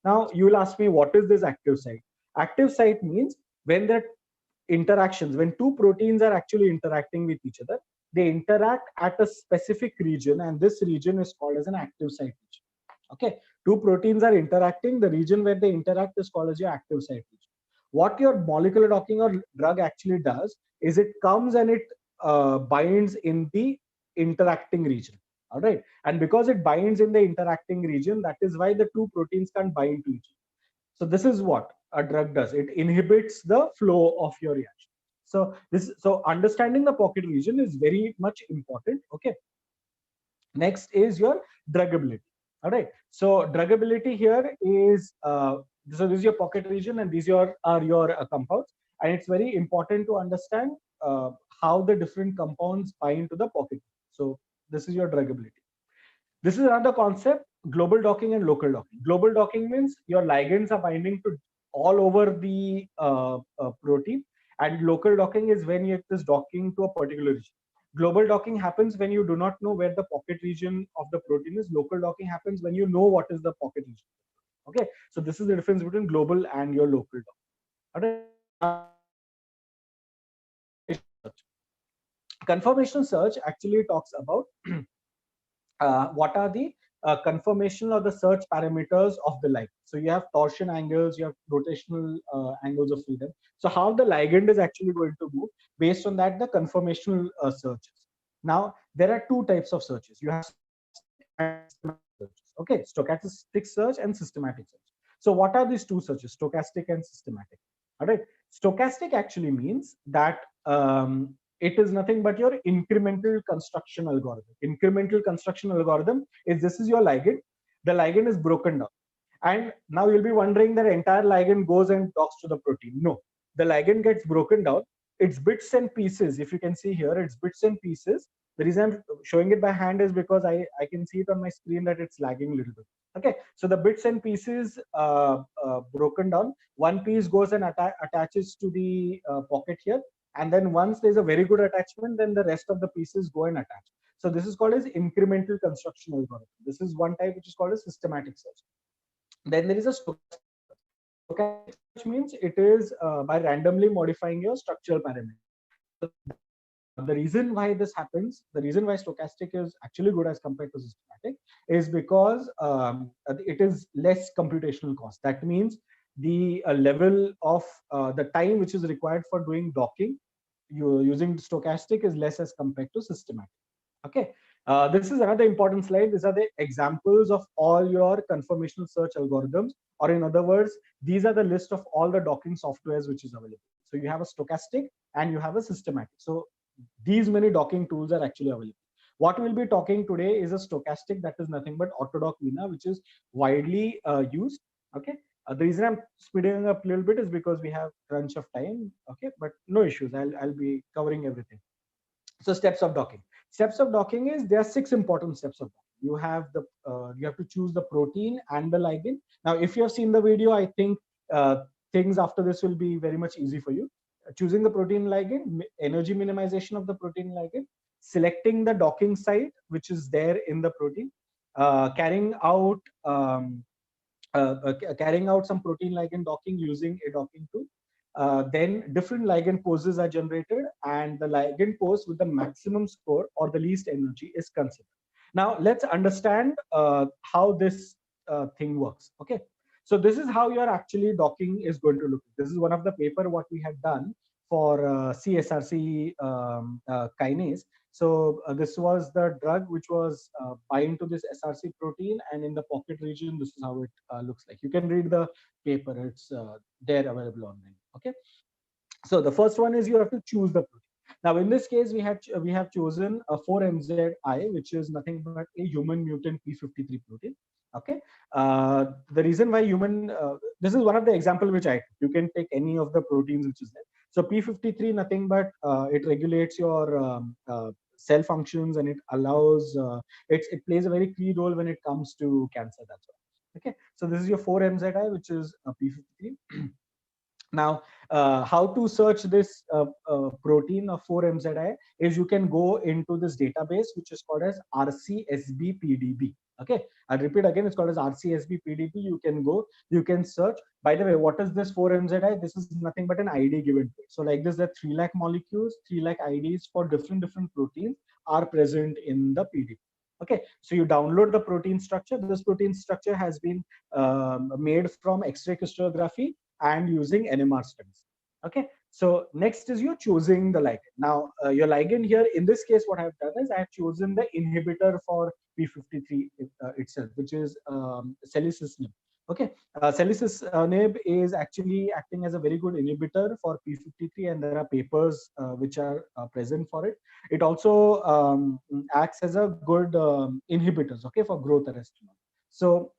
Now, you will ask me, what is this active site? Active site means when the interactions, when two proteins are actually interacting with each other, they interact at a specific region, and this region is called as an active site region. Okay, two proteins are interacting, the region where they interact is called as your active site region. What your molecular docking or drug actually does is it comes and it binds in the interacting region. All right, and because it binds in the interacting region, that is why the two proteins can't bind to each other. So this is what a drug does. It inhibits the flow of your reaction. So understanding the pocket region is very much important. Okay. Next is your druggability. All right. So druggability here is so this is your pocket region, and these are your compounds, and it's very important to understand how the different compounds bind to the pocket. So this is your druggability. This is another concept: global docking and local docking. Global docking means your ligands are binding to all over the protein, and local docking is when it is docking to a particular region. Global docking happens when you do not know where the pocket region of the protein is. Local docking happens when you know what is the pocket region. Okay, so this is the difference between global and your local docking. Conformational search actually talks about what are the conformational or the search parameters of the ligand. So you have torsion angles, you have rotational angles of freedom. So how the ligand is actually going to move, based on that, the conformational searches. Now, there are two types of searches. You have okay, stochastic search and systematic search. So what are these two searches, stochastic and systematic? All right, stochastic actually means that it is nothing but your incremental construction algorithm. Incremental construction algorithm is, this is your ligand. The ligand is broken down. And now you'll be wondering that entire ligand goes and docks to the protein. No, the ligand gets broken down. It's bits and pieces. If you can see here, it's bits and pieces. The reason I'm showing it by hand is because I can see it on my screen that it's lagging a little bit. Okay, so the bits and pieces broken down. One piece goes and attaches to the pocket here. And then once there's a very good attachment, then the rest of the pieces go and attach. So this is called as incremental construction algorithm. This is one type which is called a systematic search. Then there is a stochastic search, which means it is by randomly modifying your structural parameters. The reason why this happens, the reason why stochastic is actually good as compared to systematic, is because it is less computational cost. That means the level of the time which is required for doing docking using stochastic is less as compared to systematic. Okay, this is another important slide. These are the examples of all your conformational search algorithms, or in other words, these are the list of all the docking softwares which is available. So you have a stochastic and you have a systematic. So these many docking tools are actually available. What we'll be talking today is a stochastic, that is nothing but Autodock Vina, which is widely used. Okay, the reason I'm speeding up a little bit is because we have crunch of time. Okay, but no issues. I'll be covering everything. So steps of docking. Steps of docking is, there are 6 important steps of docking. You have the you have to choose the protein and the ligand. Now, if you have seen the video, I think things after this will be very much easy for you. Choosing the protein ligand, energy minimization of the protein ligand, selecting the docking site which is there in the protein, carrying out some protein ligand docking using a docking tool. Then different ligand poses are generated, and the ligand pose with the maximum score or the least energy is considered. Now let's understand how this thing works. Okay, so this is how your actually docking is going to look. This is one of the paper what we had done for CSRC kinase. So this was the drug which was bind to this SRC protein, and in the pocket region, this is how it looks like. You can read the paper; it's there available online. Okay. So the first one is you have to choose the protein. Now in this case, we have chosen a 4-MZI, which is nothing but a human mutant p53 protein. Okay. The reason why human, this is one of the example which you can take any of the proteins which is there. So p53, nothing but it regulates your cell functions, and it allows it plays a very key role when it comes to cancer. That's all. Okay. So this is your 4-MZI, which is p53. Now, how to search this protein of 4-MZI is you can go into this database, which is called as RCSB-PDB. Okay, I'll repeat again, it's called as RCSB-PDB. You can go, you can search. By the way, what is this 4-MZI? This is nothing but an ID given to it. So like this, there are 3 lakh molecules, 3 lakh IDs for different proteins are present in the PDB. Okay, so you download the protein structure. This protein structure has been made from X-ray crystallography and using NMR studies. Okay, so next is you're choosing the ligand. Now your ligand here, in this case, what I've done is I have chosen the inhibitor for p53 itself, which is Selicesnib. Okay, Selicesnib is actually acting as a very good inhibitor for p53, and there are papers which are present for it. It also acts as a good inhibitors, okay, for growth arrestin. So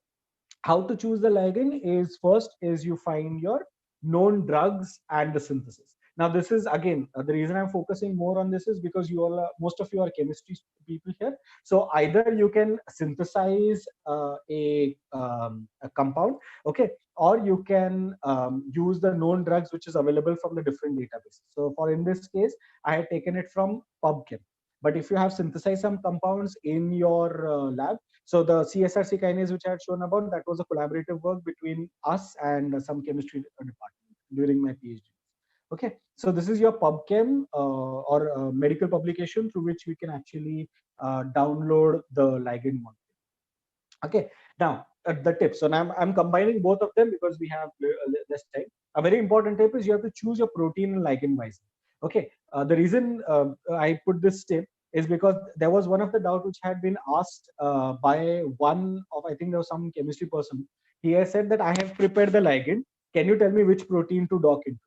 how to choose the ligand is first is you find your known drugs and the synthesis. Now this is again the reason I'm focusing more on this is because you all most of you are chemistry people here. So either you can synthesize a compound, okay, or you can use the known drugs which is available from the different databases. So for in this case, I had taken it from PubChem. But if you have synthesized some compounds in your lab, so the CSRC kinase which I had shown about, that was a collaborative work between us and some chemistry department during my PhD. Okay, so this is your PubChem or medical publication through which we can actually download the ligand molecule. Okay, now the tips. So now I'm combining both of them because we have less time. A very important tip is you have to choose your protein and ligand wisely. Okay, the reason I put this tip is because there was one of the doubt which had been asked by one of, I think there was some chemistry person. He has said that I have prepared the ligand. Can you tell me which protein to dock into?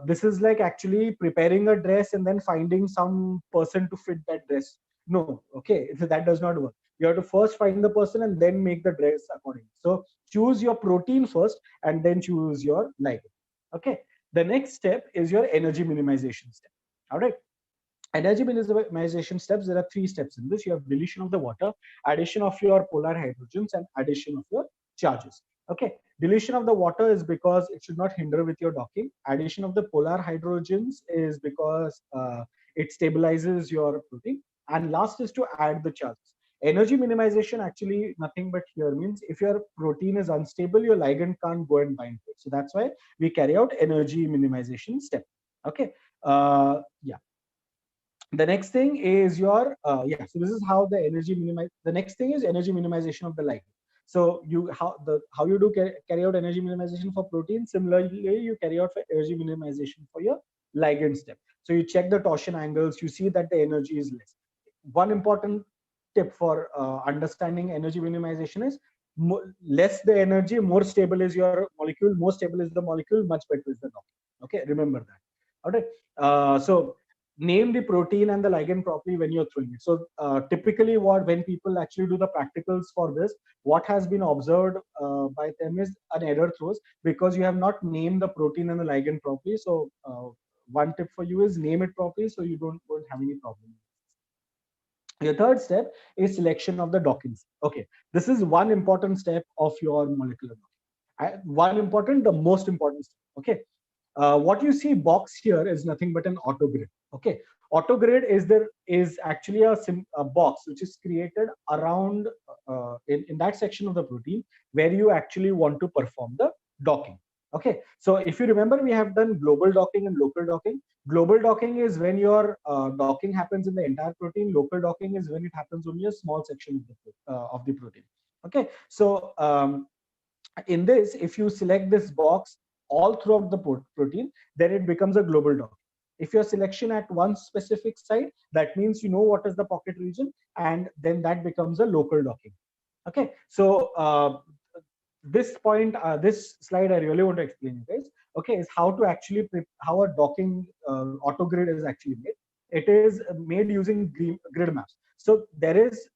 This is like actually preparing a dress and then finding some person to fit that dress. No, okay, that does not work. You have to first find the person and then make the dress accordingly. So choose your protein first and then choose your ligand. Okay, the next step is your energy minimization step. All right. Energy minimization steps, there are 3 steps in this. You have deletion of the water, addition of your polar hydrogens, and addition of your charges. Okay, deletion of the water is because it should not hinder with your docking. Addition of the polar hydrogens is because it stabilizes your protein. And last is to add the charges. Energy minimization actually nothing but here means if your protein is unstable, your ligand can't go and bind to it. So that's why we carry out energy minimization step. Okay, yeah. The next thing is your so this is how the energy minimize. The next thing is energy minimization of the ligand. So how you do carry out energy minimization for protein. Similarly, you carry out for energy minimization for your ligand step. So you check the torsion angles. You see that the energy is less. One important tip for understanding energy minimization is less the energy, more stable is your molecule. More stable is the molecule, much better is the docking. Okay, remember that. All right. So name the protein and the ligand properly when you're throwing it. So typically when people actually do the practicals for this, what has been observed by them is an error throws because you have not named the protein and the ligand properly. So one tip for you is name it properly so you won't have any problem. Your third step is selection of the dockings. Okay, this is one important step of your molecular docking. The most important step. Okay. What you see box here is nothing but an autogrid. Okay, autogrid is actually a box which is created around in that section of the protein where you actually want to perform the docking. Okay, so if you remember, we have done global docking and local docking. Global docking is when your docking happens in the entire protein. Local docking is when it happens only a small section of the protein. Okay, so in this, if you select this box, all throughout the protein, then it becomes a global docking. If your selection at one specific site, that means you know what is the pocket region, and then that becomes a local docking. Okay, so this point, this slide I really want to explain you guys. Okay, is how to actually how a docking auto grid is actually made. It is made using grid maps. So there is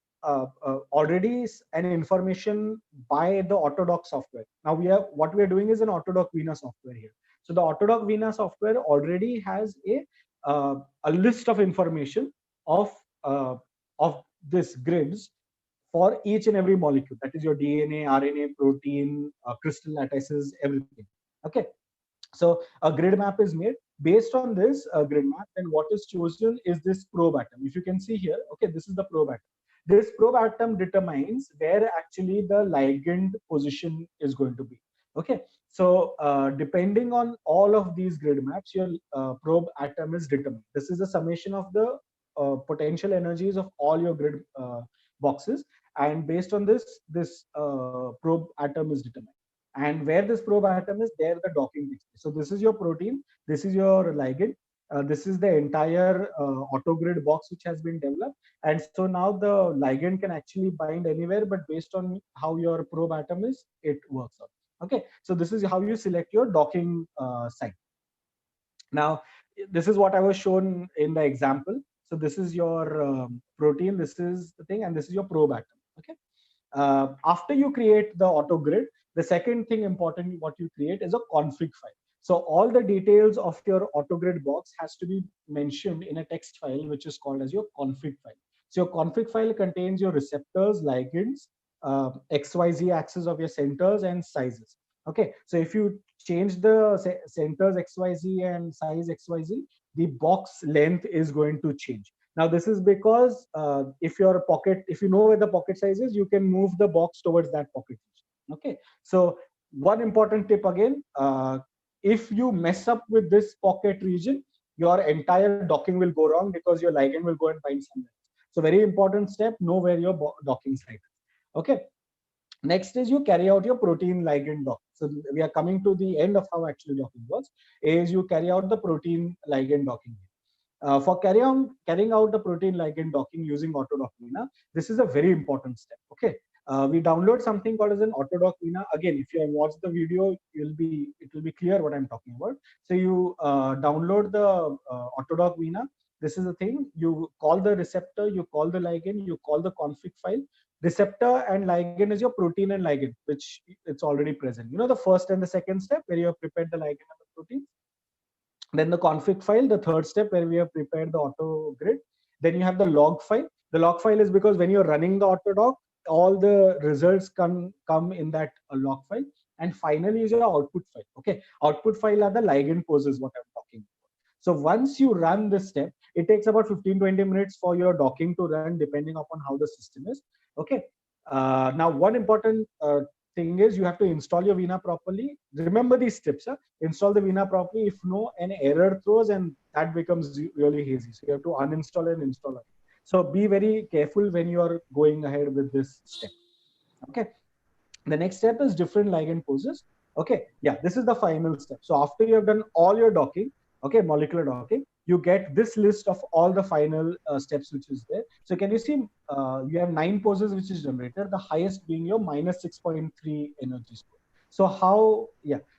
already an information by the Autodock software. Now what we are doing is an Autodock Veena software here. So the Autodock Veena software already has a list of information of this grids for each and every molecule. That is your DNA, RNA, protein, crystal lattices, everything. Okay. So a grid map is made. Based on this grid map, and what is chosen is this probe atom. If you can see here, okay, this is the probe atom. This probe atom determines where actually the ligand position is going to be. Okay, so depending on all of these grid maps, your probe atom is determined. This is a summation of the potential energies of all your grid boxes, and based on this probe atom is determined. And where this probe atom is, there the docking takes place. So this is your protein, this is your ligand, this is the entire autogrid box which has been developed. And so now the ligand can actually bind anywhere, but based on how your probe atom is, it works out. Okay, so this is how you select your docking site. Now, this is what I was shown in the example. So this is your protein, this is the thing, and this is your probe atom. Okay. After you create the auto grid, the second thing important what you create is a config file. So all the details of your auto grid box has to be mentioned in a text file, which is called as your config file. So your config file contains your receptors, ligands, XYZ axis of your centers and sizes. Okay, so if you change the centers XYZ and size XYZ, the box length is going to change. Now this is because if you know where the pocket size is, you can move the box towards that pocket. Okay, so one important tip again, if you mess up with this pocket region, your entire docking will go wrong because your ligand will go and bind somewhere. So very important step, know where your docking site is. Okay, next is you carry out your protein ligand dock. So we are coming to the end of how actually docking works, is you carry out the protein ligand docking. For carrying out the protein ligand docking using Autodock Veena, this is a very important step. Okay, we download something called as an Autodock Veena. Again, if you have watched the video, it will be clear what I'm talking about. So you download the Autodock Veena. This is the thing. You call the receptor, you call the ligand, you call the config file. Receptor and ligand is your protein and ligand, which it's already present. You know the first and the second step where you have prepared the ligand and the protein. Then the config file, the third step where we have prepared the auto grid. Then you have the log file. The log file is because when you're running the Autodock, all the results come in that log file. And finally is your output file. Okay, output file are the ligand poses, what I'm talking about. So once you run this step, it takes about 15-20 minutes for your docking to run, depending upon how the system is. Okay. Now, one important thing is you have to install your Veena properly. Remember these steps. Install the Veena properly. If no, an error throws, and that becomes really hazy. So you have to uninstall and install it. So be very careful when you are going ahead with this step. Okay. The next step is different ligand poses. Okay. Yeah, this is the final step. So after you have done all your docking, okay, molecular docking, you get this list of all the final steps which is there. So can you see you have 9 poses which is generated, the highest being your -6.3 energy score. So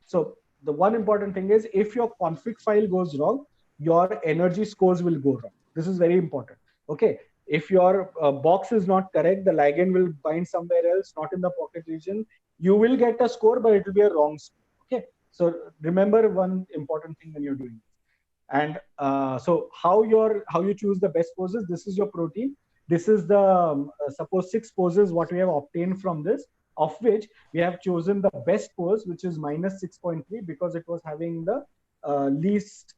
so the one important thing is if your config file goes wrong, your energy scores will go wrong. This is very important. Okay, if your box is not correct, the ligand will bind somewhere else, not in the pocket region. You will get a score, but it will be a wrong score. Okay, so remember one important thing when you're doing this. And so how you choose the best poses. This is your protein. This is the suppose 6 poses what we have obtained from this, of which we have chosen the best pose, which is -6.3, because it was having the least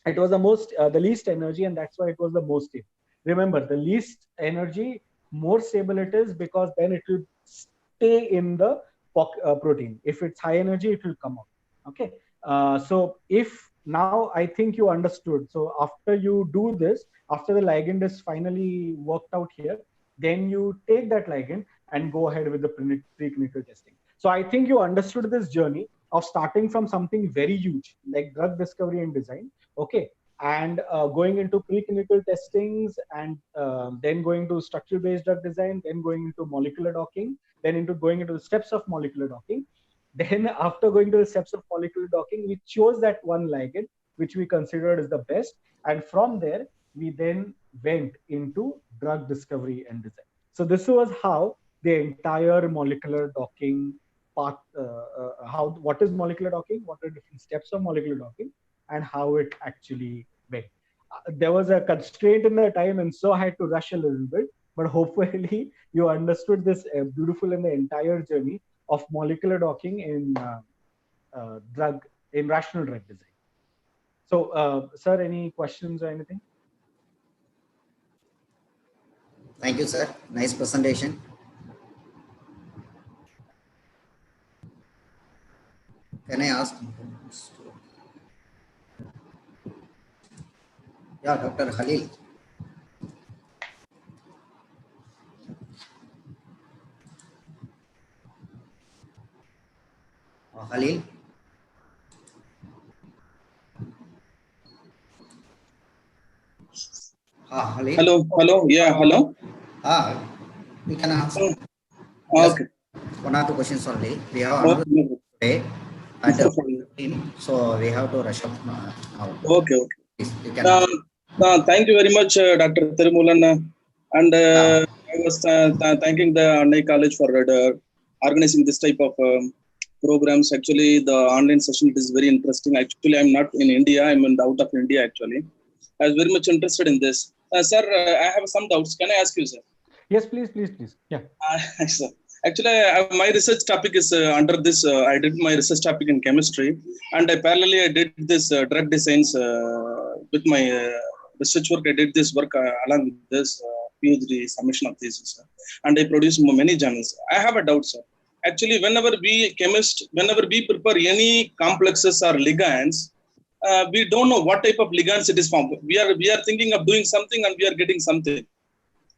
it was the least energy, and that's why it was the most stable. Remember, the least energy, more stable it is, because then it will stay in the protein. If it's high energy, it will come out. Okay, so if now I think you understood. So after you do this, after the ligand is finally worked out here, then you take that ligand and go ahead with the preclinical testing. So I think you understood this journey. of starting from something very huge like drug discovery and design, okay, and going into preclinical testings, and then going to structural based drug design, then going into molecular docking, then into going into the steps of molecular docking. Then after going to the steps of molecular docking, we chose that one ligand which we considered as the best, and from there we then went into drug discovery and design. So this was how the entire molecular docking part, what is molecular docking, what are different steps of molecular docking, and how it actually went. There was a constraint in the time, and so I had to rush a little bit, but hopefully you understood this beautiful and the entire journey of molecular docking in rational drug design. So, sir, any questions or anything? Thank you, sir. Nice presentation. Can I ask? Yeah, Dr. Khalil. Khalil. Khalil. Hello. Yeah, hello. We can ask. Okay. One or two questions only. We have another today at 15, so we have to rush up now. Okay. Please, you can ask. Thank you very much, Dr. Thirumulan. And I was thanking the Annai College for organizing this type of programs. Actually, the online session is very interesting. Actually, I'm not in India. I'm out of India, actually. I was very much interested in this. Sir, I have some doubts. Can I ask you, sir? Yes, please. Yeah. Sir. Actually, my research topic is under this. I did my research topic in chemistry, and I did this drug designs with my research work. I did this work along with this PhD submission of thesis, and I produced many journals. I have a doubt, sir. Actually, whenever we prepare any complexes or ligands, we don't know what type of ligands it is from. We are thinking of doing something, and we are getting something.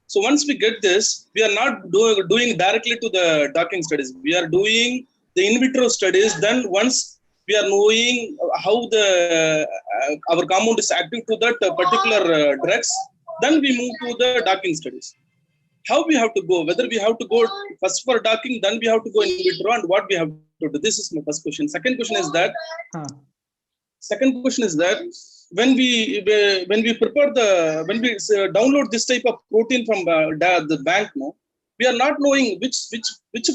So once we get this, we are not doing directly to the docking studies. We are doing the in vitro studies. Then once we are knowing how our compound is acting to that particular drugs, then we move to the docking studies. How we have to go? Whether we have to go first for docking, then we have to go in vitro, and what we have to do. This is my first question. Second question is that. When we download this type of protein from the bank, we are not knowing which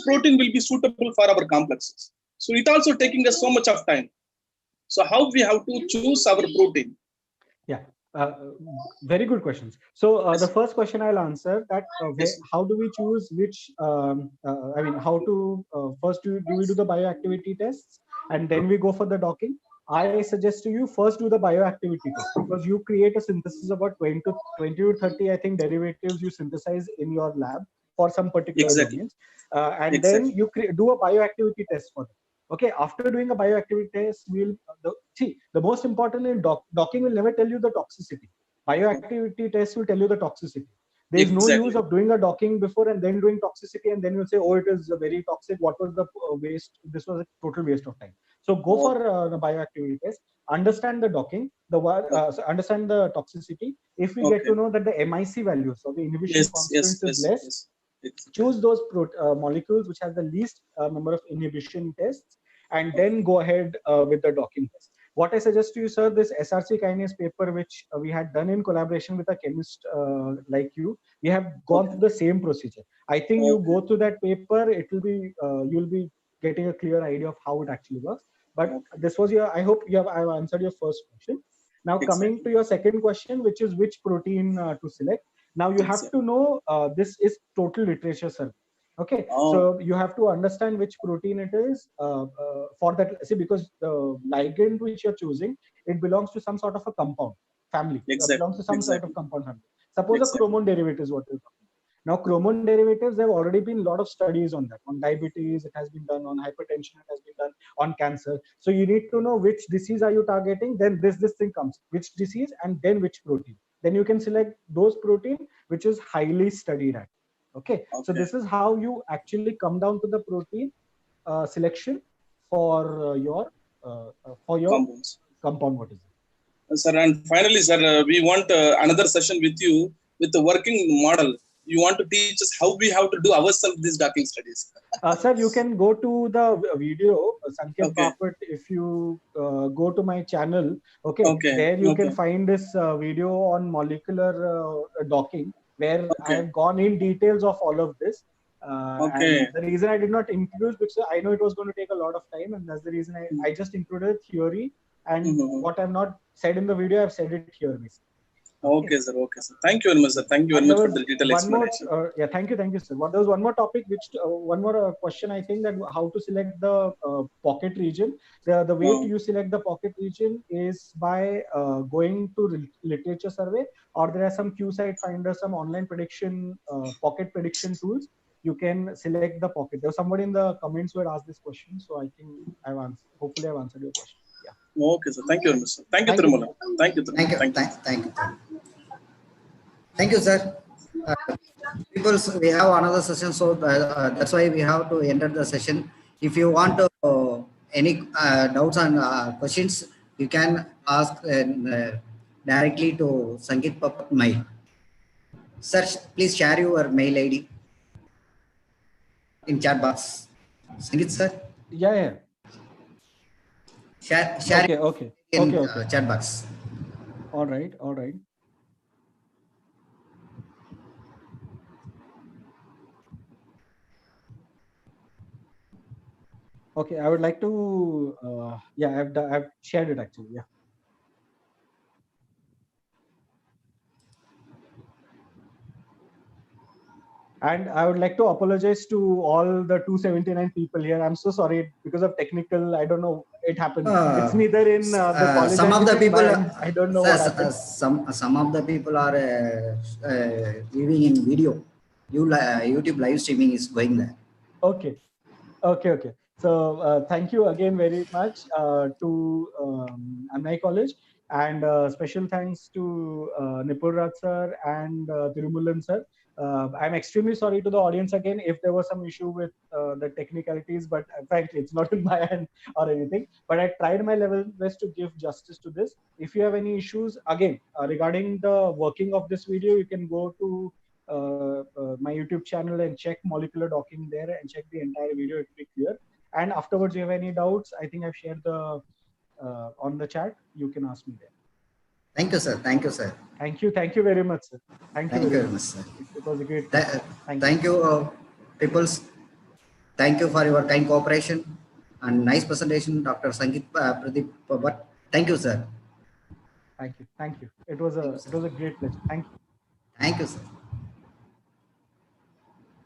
protein will be suitable for our complexes. So it also taking us so much of time. So how we have to choose our protein? Yeah, very good questions. So the first question I'll answer that how do we choose which? How to first do we do the bioactivity tests and then we go for the docking? I suggest to you first do the bioactivity test, because you create a synthesis about 20 to 30, I think, derivatives you synthesize in your lab for some particular domains. And then you do a bioactivity test for them. Okay, after doing a bioactivity test, the most important in docking will never tell you the toxicity. Bioactivity test will tell you the toxicity. There is no use of doing a docking before and then doing toxicity, and then you'll say, oh, it is very toxic. What was the waste? This was a total waste of time. So go for the bioactivity test, understand the docking, understand the toxicity. If we get to know that the MIC value, so the inhibition constant is less, choose those molecules which have the least number of inhibition tests, and then go ahead with the docking test. What I suggest to you, sir, this SRC kinase paper, which we had done in collaboration with a chemist like you, we have gone through the same procedure. I think you go through that paper, it will be you'll be getting a clear idea of how it actually works. But this was I hope I've answered your first question. Now coming to your second question, which is which protein to select. Now you have to know this is total literature, sir. Okay, so you have to understand which protein it is for that. See, because the ligand which you're choosing, it belongs to some sort of a compound family. It belongs to some sort of compound family. Suppose a chromone derivative is what you're talking about. Now, chromone derivatives, there have already been a lot of studies on that. On diabetes, it has been done. On hypertension, it has been done. On cancer. So you need to know which disease are you targeting. Then this thing comes. Which disease and then which protein. Then you can select those protein which is highly studied at. Okay. So this is how you actually come down to the protein selection for your Compounds. compound. What is it? Sir, and finally, sir, we want another session with you with the working model. You want to teach us how we have to do ourselves these docking studies. Sir, you can go to the video, Sanket Okay. Bapat, if you go to my channel. Okay. Okay. There you Okay. can find this video on molecular docking, where I Okay. have gone in details of all of this. Okay. And the reason I did not introduce, because I know it was going to take a lot of time, and that's the reason I just included theory, and what I've not said in the video, I've said it here, basically. Okay, sir. Okay, sir. Thank you very much, sir. Thank you very much for the detailed explanation. Yeah, thank you, sir. There was one more topic, one more question. I think that how to select the pocket region. The way you select the pocket region is by going to literature survey, or there are some QSite finder, some online prediction, pocket prediction tools. You can select the pocket. There was somebody in the comments who had asked this question, so I think I've answered. Hopefully, I've answered your question. Yeah. Okay, sir. Thank you very much, sir. Thank you, Tirumala. Thank you. Thank you. Thank you. Thank you, sir. People, we have another session, so that's why we have to enter the session. If you want any doubts and questions, you can ask directly to Sangeet Bapat mail. Sir, please share your mail ID in chat box. Sangeet, sir. Yeah. Share okay. in Okay. Chat box. All right. Okay, I would like to. I've shared it actually. Yeah. And I would like to apologize to all the 279 people here. I'm so sorry because of technical. I don't know. It happened. It's neither in the college. Some of the people. I don't know what happened. Some of the people are viewing in video. YouTube live streaming is going there. Okay. So thank you again very much to Annai College, and special thanks to Nipul Raj sir and Tirumulan sir. I'm extremely sorry to the audience again if there was some issue with the technicalities, but frankly, it's not in my hand or anything. But I tried my level best to give justice to this. If you have any issues, again, regarding the working of this video, you can go to my YouTube channel and check molecular docking there and check the entire video. It will be clear. And afterwards, you have any doubts, I think I've shared the on the chat. You can ask me there. Thank you, sir. Thank you, sir. Thank you very much, sir. Thank you very much, sir. It was a great. Thank you, peoples. Thank you for your kind cooperation and nice presentation, Dr. Sangeet Pradeep Bapat. Thank you, sir. Thank you. It was a great pleasure. Thank you. Thank you, sir.